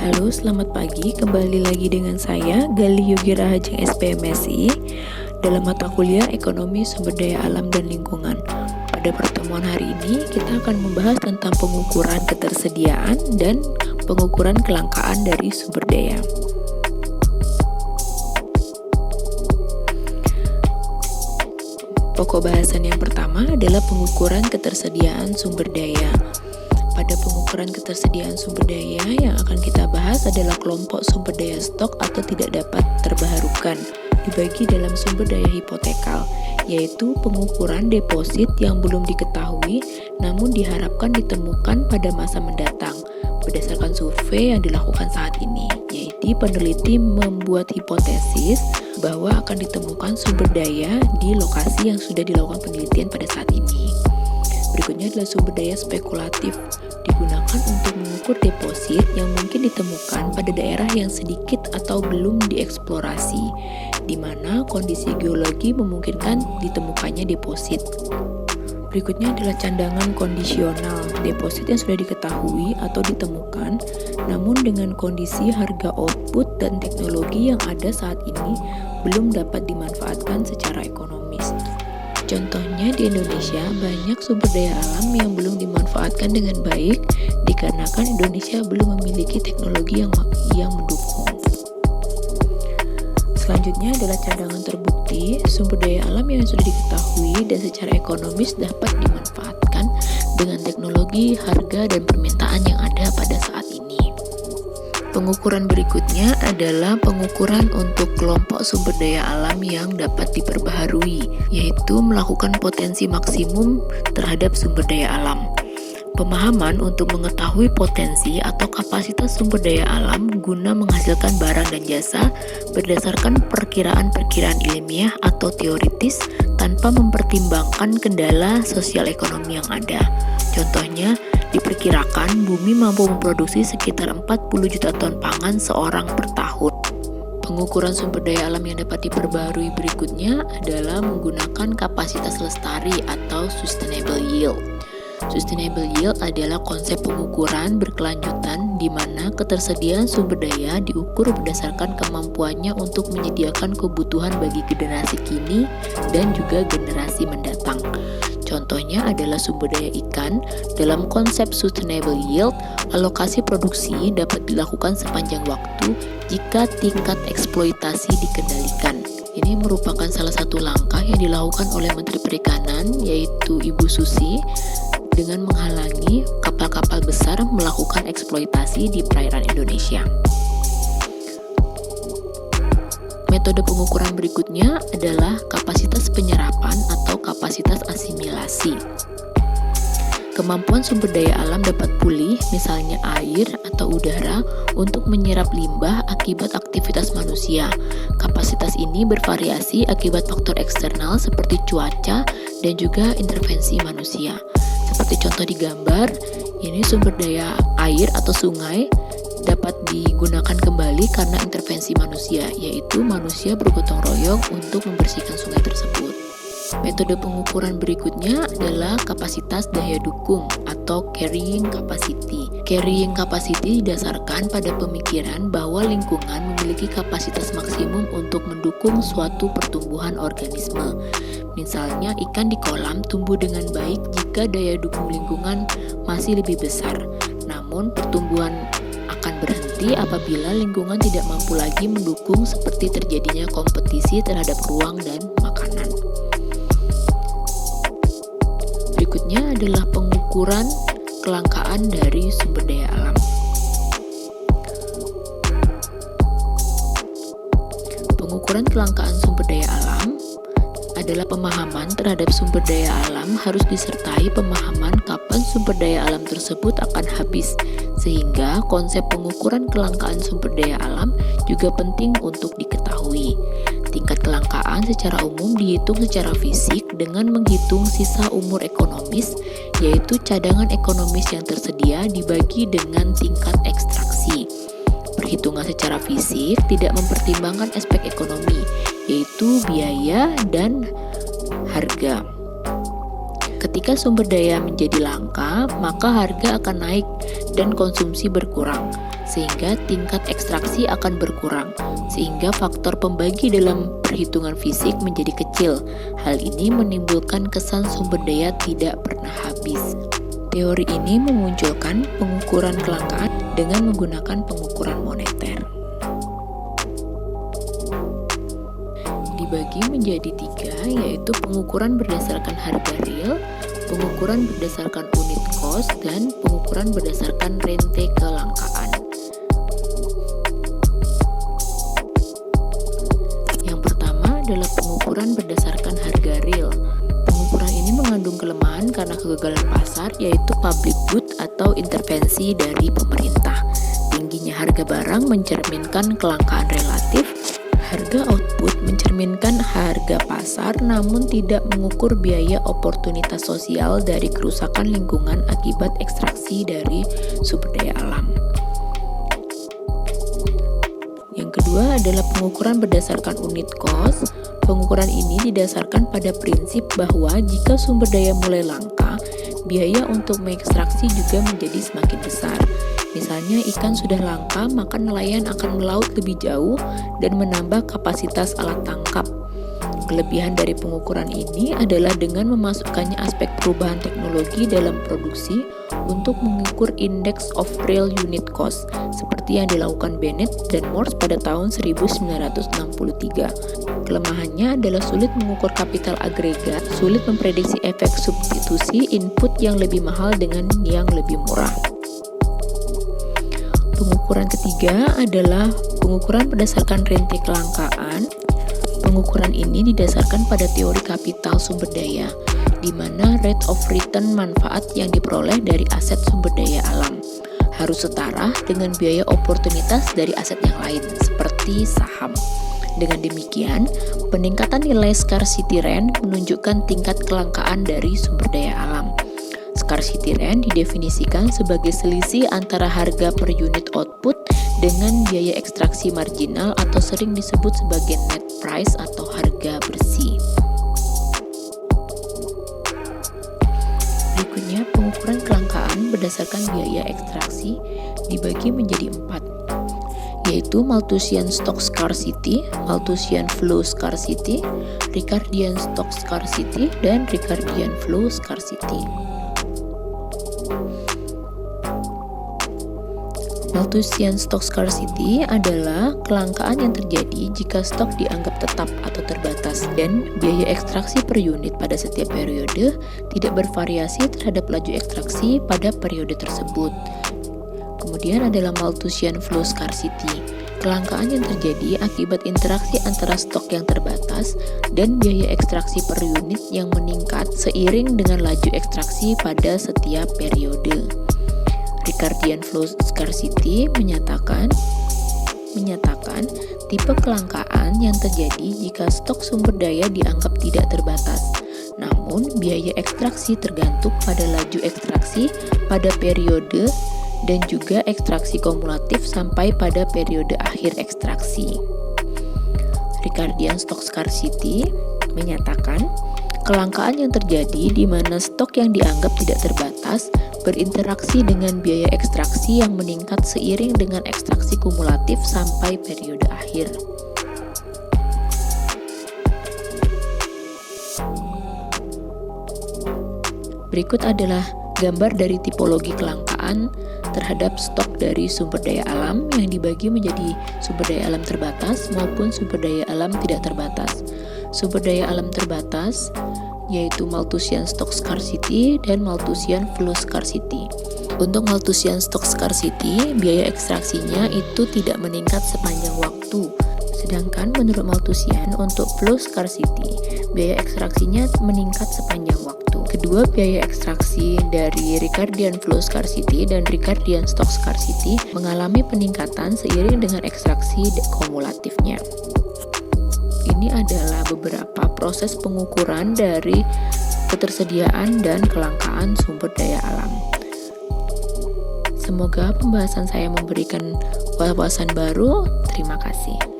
Halo, selamat pagi. Kembali lagi dengan saya, Gali Yogi Rahajeng SPMSI, dalam mata kuliah Ekonomi Sumber Daya Alam dan Lingkungan. Pada pertemuan hari ini, kita akan membahas tentang pengukuran ketersediaan dan pengukuran kelangkaan dari sumber daya. Pokok bahasan yang pertama adalah pengukuran ketersediaan sumber daya. Pada pengukuran ketersediaan sumber daya yang akan kita bahas adalah kelompok sumber daya stok atau tidak dapat terbaharukan, dibagi dalam sumber daya hipotekal, yaitu pengukuran deposit yang belum diketahui namun diharapkan ditemukan pada masa mendatang. Berdasarkan survei yang dilakukan saat ini, yaitu peneliti membuat hipotesis bahwa akan ditemukan sumber daya di lokasi yang sudah dilakukan penelitian pada saat ini. Berikutnya adalah sumber daya spekulatif, digunakan untuk mengukur deposit yang mungkin ditemukan pada daerah yang sedikit atau belum dieksplorasi, di mana kondisi geologi memungkinkan ditemukannya deposit. Berikutnya adalah candangan kondisional, deposit yang sudah diketahui atau ditemukan, namun dengan kondisi harga output dan teknologi yang ada saat ini belum dapat dimanfaatkan secara ekonomis. Contohnya di Indonesia, banyak sumber daya alam yang belum dimanfaatkan dengan baik dikarenakan Indonesia belum memiliki teknologi yang mendukung. Selanjutnya adalah cadangan terbukti, sumber daya alam yang sudah diketahui dan secara ekonomis dapat dimanfaatkan dengan teknologi, harga, dan permintaan yang ada pada saat ini. Pengukuran berikutnya adalah pengukuran untuk kelompok sumber daya alam yang dapat diperbaharui, yaitu melakukan potensi maksimum terhadap sumber daya alam. Pemahaman untuk mengetahui potensi atau kapasitas sumber daya alam guna menghasilkan barang dan jasa berdasarkan perkiraan-perkiraan ilmiah atau teoritis tanpa mempertimbangkan kendala sosial ekonomi yang ada. Contohnya, diperkirakan bumi mampu memproduksi sekitar 40 juta ton pangan seorang per tahun. Pengukuran sumber daya alam yang dapat diperbaharui berikutnya adalah menggunakan kapasitas lestari atau sustainable yield. Sustainable yield adalah konsep pengukuran berkelanjutan di mana ketersediaan sumber daya diukur berdasarkan kemampuannya untuk menyediakan kebutuhan bagi generasi kini dan juga generasi mendatang. Contohnya adalah sumber daya ikan. Dalam konsep sustainable yield, alokasi produksi dapat dilakukan sepanjang waktu jika tingkat eksploitasi dikendalikan. Ini merupakan salah satu langkah yang dilakukan oleh Menteri Perikanan, yaitu Ibu Susi, dengan menghalangi kapal-kapal besar melakukan eksploitasi di perairan Indonesia. Metode pengukuran berikutnya adalah kapasitas penyerapan atau kapasitas asimilasi. Kemampuan sumber daya alam dapat pulih, misalnya air atau udara, untuk menyerap limbah akibat aktivitas manusia. Kapasitas ini bervariasi akibat faktor eksternal seperti cuaca dan juga intervensi manusia. Seperti contoh di gambar, ini sumber daya air atau sungai dapat digunakan kembali karena intervensi manusia, yaitu manusia bergotong royong untuk membersihkan sungai tersebut. Metode pengukuran berikutnya adalah kapasitas daya dukung atau carrying capacity. Carrying capacity didasarkan pada pemikiran bahwa lingkungan memiliki kapasitas maksimum untuk mendukung suatu pertumbuhan organisme. Misalnya, ikan di kolam tumbuh dengan baik jika daya dukung lingkungan masih lebih besar. Namun, pertumbuhan akan berhenti apabila lingkungan tidak mampu lagi mendukung seperti terjadinya kompetisi terhadap ruang dan makanan. Berikutnya adalah pengukuran kelangkaan dari sumber daya alam. Pengukuran kelangkaan sumber daya alam adalah pemahaman terhadap sumber daya alam harus disertai pemahaman kapan sumber daya alam tersebut akan habis, sehingga konsep pengukuran kelangkaan sumber daya alam juga penting untuk diketahui. Tingkat kelangkaan secara umum dihitung secara fisik dengan menghitung sisa umur ekonomis, yaitu cadangan ekonomis yang tersedia dibagi dengan tingkat ekstraksi. Perhitungan secara fisik tidak mempertimbangkan aspek ekonomi, yaitu biaya dan harga. Ketika sumber daya menjadi langka, maka harga akan naik dan konsumsi berkurang. sehingga tingkat ekstraksi akan berkurang, sehingga faktor pembagi dalam perhitungan fisik menjadi kecil. Hal ini menimbulkan kesan sumber daya tidak pernah habis. Teori ini memunculkan pengukuran kelangkaan dengan menggunakan pengukuran moneter. Dibagi menjadi 3, yaitu pengukuran berdasarkan harga real, pengukuran berdasarkan unit cost, dan pengukuran berdasarkan rente kelangkaan. Yang pertama adalah pengukuran berdasarkan harga real. Pengukuran ini mengandung kelemahan karena kegagalan pasar, yaitu public good atau intervensi dari pemerintah. Tingginya harga barang mencerminkan kelangkaan relatif. Harga output mencerminkan harga pasar namun tidak mengukur biaya oportunitas sosial dari kerusakan lingkungan akibat ekstraksi dari sumber daya alam. Yang kedua adalah pengukuran berdasarkan unit cost. Pengukuran ini didasarkan pada prinsip bahwa jika sumber daya mulai langka, biaya untuk mengekstraksi juga menjadi semakin besar. Misalnya ikan sudah langka, maka nelayan akan melaut lebih jauh dan menambah kapasitas alat tangkap. Kelebihan dari pengukuran ini adalah dengan memasukkannya aspek perubahan teknologi dalam produksi untuk mengukur Index of Real Unit Cost, seperti yang dilakukan Bennett dan Morse pada tahun 1963. Kelemahannya adalah sulit mengukur kapital agregat, sulit memprediksi efek substitusi input yang lebih mahal dengan yang lebih murah. Pengukuran ketiga adalah pengukuran berdasarkan rente kelangkaan. Pengukuran ini didasarkan pada teori kapital sumber daya, di mana rate of return manfaat yang diperoleh dari aset sumber daya alam harus setara dengan biaya oportunitas dari aset yang lain, seperti saham. Dengan demikian, peningkatan nilai scarcity rent menunjukkan tingkat kelangkaan dari sumber daya alam. Scarcity rent didefinisikan sebagai selisih antara harga per unit output dengan biaya ekstraksi marginal atau sering disebut sebagai net price atau harga bersih. Berikutnya, pengukuran kelangkaan berdasarkan biaya ekstraksi dibagi menjadi 4, yaitu Malthusian Stock Scarcity, Malthusian Flow Scarcity, Ricardian Stock Scarcity, dan Ricardian Flow Scarcity. Malthusian Stock Scarcity adalah kelangkaan yang terjadi jika stok dianggap tetap atau terbatas dan biaya ekstraksi per unit pada setiap periode tidak bervariasi terhadap laju ekstraksi pada periode tersebut. Kemudian adalah Malthusian Flow Scarcity, kelangkaan yang terjadi akibat interaksi antara stok yang terbatas dan biaya ekstraksi per unit yang meningkat seiring dengan laju ekstraksi pada setiap periode. Ricardian Flow Scarcity menyatakan tipe kelangkaan yang terjadi jika stok sumber daya dianggap tidak terbatas. Namun, biaya ekstraksi tergantung pada laju ekstraksi pada periode dan juga ekstraksi kumulatif sampai pada periode akhir ekstraksi. Ricardian Stock Scarcity menyatakan kelangkaan yang terjadi di mana stok yang dianggap tidak terbatas berinteraksi dengan biaya ekstraksi yang meningkat seiring dengan ekstraksi kumulatif sampai periode akhir. Berikut adalah gambar dari tipologi kelangkaan terhadap stok dari sumber daya alam yang dibagi menjadi sumber daya alam terbatas maupun sumber daya alam tidak terbatas. Sumber daya alam terbatas yaitu Malthusian Stock Scarcity dan Malthusian Flow Scarcity. Untuk Malthusian Stock Scarcity, biaya ekstraksinya itu tidak meningkat sepanjang waktu. Sedangkan menurut Malthusian, untuk Flow Scarcity, biaya ekstraksinya meningkat sepanjang waktu. Kedua biaya ekstraksi dari Ricardian Flow Scarcity dan Ricardian Stock Scarcity mengalami peningkatan seiring dengan ekstraksi kumulatifnya. Ini adalah beberapa proses pengukuran dari ketersediaan dan kelangkaan sumber daya alam. Semoga pembahasan saya memberikan wawasan baru. Terima kasih.